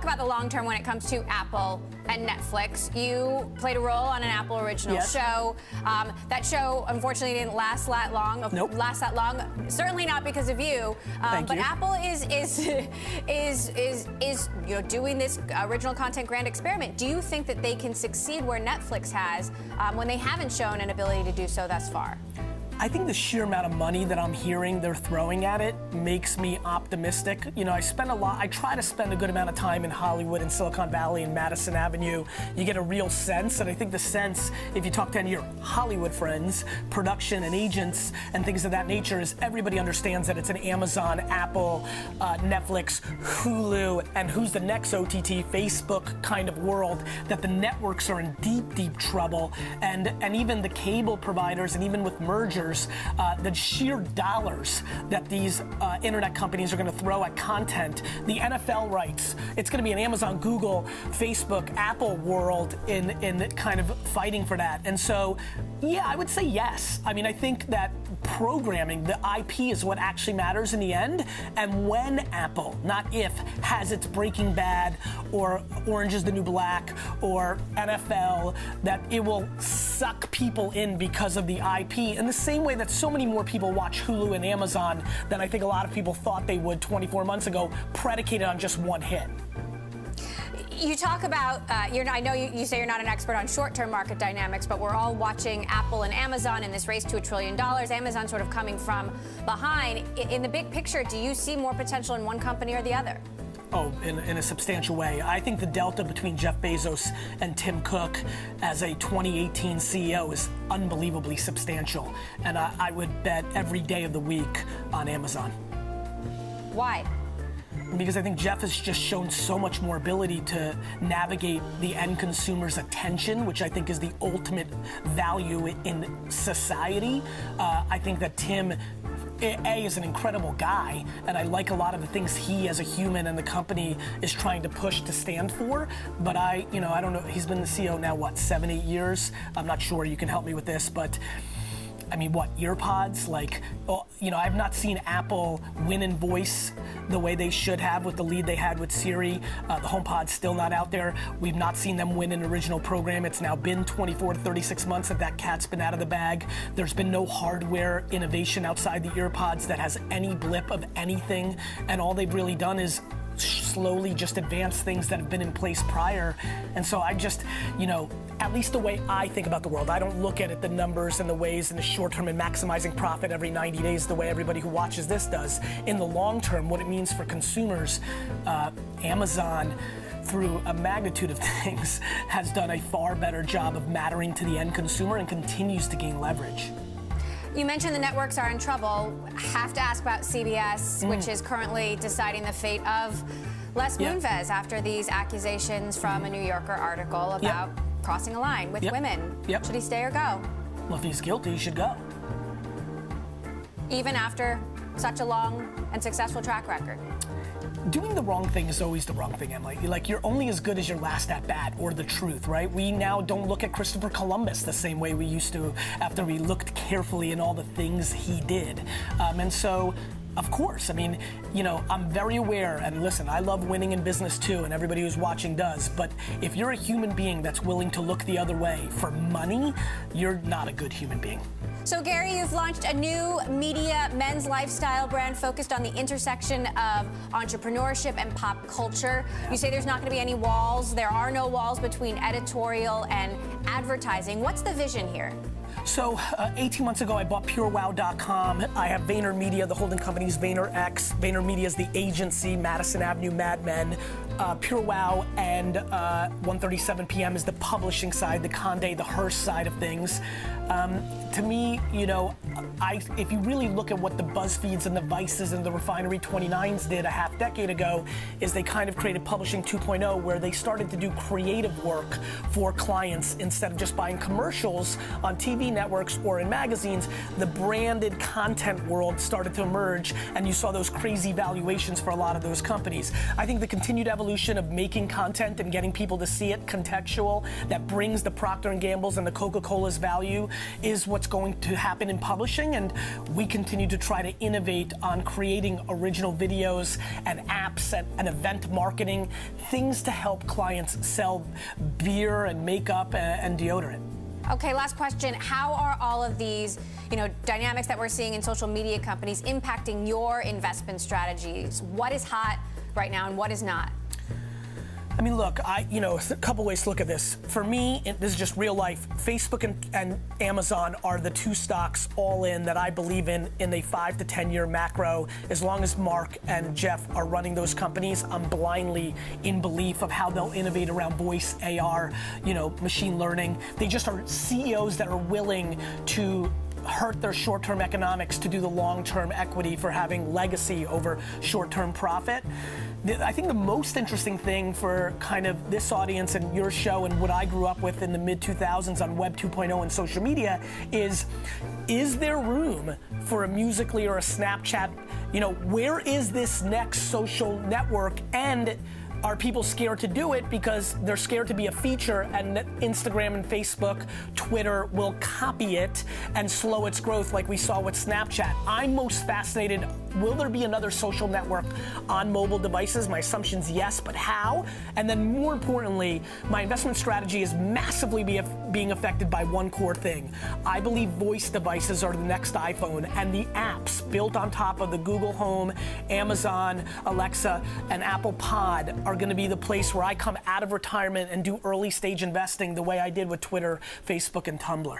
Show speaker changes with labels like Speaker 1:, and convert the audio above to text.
Speaker 1: talk about the long term when it comes to Apple and Netflix. You played a role on an Apple original show. That show, unfortunately, didn't last that long.
Speaker 2: Nope.
Speaker 1: Last that long. Certainly not because of you.
Speaker 2: Thank
Speaker 1: but
Speaker 2: you.
Speaker 1: Apple is doing this original content grand experiment. Do you think that they can succeed where Netflix has when they haven't shown an ability to do so thus far?
Speaker 2: I think the sheer amount of money that I'm hearing they're throwing at it makes me optimistic. You know, I try to spend a good amount of time in Hollywood and Silicon Valley and Madison Avenue. You get a real sense, and I think the sense, if you talk to any of your Hollywood friends, production and agents and things of that nature, is everybody understands that it's an Amazon, Apple, Netflix, Hulu, and who's the next OTT, Facebook kind of world, that the networks are in deep, deep trouble, and even the cable providers, and even with mergers, the sheer dollars that these internet companies are going to throw at content, the NFL rights, it's going to be an Amazon, Google, Facebook, Apple world in kind of fighting for that. And so, yeah, I would say yes. I mean, I think that programming, the IP is what actually matters in the end. And when Apple, not if, has its Breaking Bad or Orange is the New Black or NFL, that it will suck people in because of the IP in the same way that so many more people watch Hulu and Amazon than I think a lot of people thought they would 24 months ago, predicated on just one hit.
Speaker 1: You talk about, I know you say you're not an expert on short-term market dynamics, but we're all watching Apple and Amazon in this race to $1 trillion. Amazon sort of coming from behind. In the big picture, do you see more potential in one company or the other?
Speaker 2: Oh, in a substantial way. I think the delta between Jeff Bezos and Tim Cook as a 2018 CEO is unbelievably substantial. And I would bet every day of the week on Amazon.
Speaker 1: Why?
Speaker 2: Because I think Jeff has just shown so much more ability to navigate the end consumer's attention, which I think is the ultimate value in society. I think that Tim, A, is an incredible guy, and I like a lot of the things he as a human and the company is trying to push to stand for. But I don't know, he's been the CEO now, what, 7, 8 years? I'm not sure, you can help me with this, but I mean, what, earpods? Like, I've not seen Apple win in voice the way they should have with the lead they had with Siri. The HomePod's still not out there. We've not seen them win an original program. It's now been 24 to 36 months that cat's been out of the bag. There's been no hardware innovation outside the earpods that has any blip of anything, and all they've really done is slowly just advance things that have been in place prior. And so I just, at least the way I think about the world, I don't look at it, the numbers and the ways in the short term and maximizing profit every 90 days the way everybody who watches this does. In the long term, what it means for consumers, Amazon, through a magnitude of things, has done a far better job of mattering to the end consumer and continues to gain leverage.
Speaker 1: You mentioned the networks are in trouble. I have to ask about CBS, which is currently deciding the fate of Les Moonves after these accusations from a New Yorker article about crossing a line with women. Should he stay or go?
Speaker 2: Well, if he's guilty, he should go.
Speaker 1: Even after such a long and successful track record?
Speaker 2: Doing the wrong thing is always the wrong thing, Emily. Like, you're only as good as your last at bat or the truth, right? We now don't look at Christopher Columbus the same way we used to after we looked carefully in all the things he did. And so, of course, I mean, I'm very aware, and listen, I love winning in business too, and everybody who's watching does, but if you're a human being that's willing to look the other way for money, you're not a good human being.
Speaker 1: So, Gary, you've launched a new media men's lifestyle brand focused on the intersection of entrepreneurship and pop culture. You say there's not going to be any walls. There are no walls between editorial and advertising. What's the vision here?
Speaker 2: So 18 months ago, I bought PureWow.com. I have VaynerMedia, the holding company's VaynerX. VaynerMedia is the agency, Madison Avenue, Mad Men. PureWow and 1:37 p.m. is the publishing side, the Condé, the Hearst side of things. To me, if you really look at what the BuzzFeeds and the Vices and the Refinery 29s did a half decade ago, is they kind of created Publishing 2.0, where they started to do creative work for clients instead of just buying commercials on TV networks or in magazines. The branded content world started to emerge, and you saw those crazy valuations for a lot of those companies. I think the continued evolution of making content and getting people to see it contextual, that brings the Procter & Gamble's and the Coca-Cola's value is what's going to happen in publishing, and we continue to try to innovate on creating original videos and apps and event marketing, things to help clients sell beer and makeup and deodorant.
Speaker 1: Okay, last question. How are all of these, dynamics that we're seeing in social media companies impacting your investment strategies? What is hot right now and what is not?
Speaker 2: I mean, look, a couple ways to look at this. For me, this is just real life. Facebook and Amazon are the two stocks all in that I believe in a 5 to 10 year macro. As long as Mark and Jeff are running those companies, I'm blindly in belief of how they'll innovate around voice, AR, machine learning. They just are CEOs that are willing to hurt their short-term economics to do the long-term equity for having legacy over short-term profit. I think the most interesting thing for kind of this audience and your show and what I grew up with in the mid-2000s on Web 2.0 and social media is there room for a Musical.ly or a Snapchat? Where is this next social network, and are people scared to do it because they're scared to be a feature and Instagram and Facebook, Twitter will copy it and slow its growth like we saw with Snapchat? I'm most fascinated, will there be another social network on mobile devices? My assumption's yes, but how? And then more importantly, my investment strategy is massively being affected by one core thing. I believe voice devices are the next iPhone, and the apps built on top of the Google Home, Amazon, Alexa, and Apple Pod are going to be the place where I come out of retirement and do early stage investing the way I did with Twitter, Facebook, and Tumblr.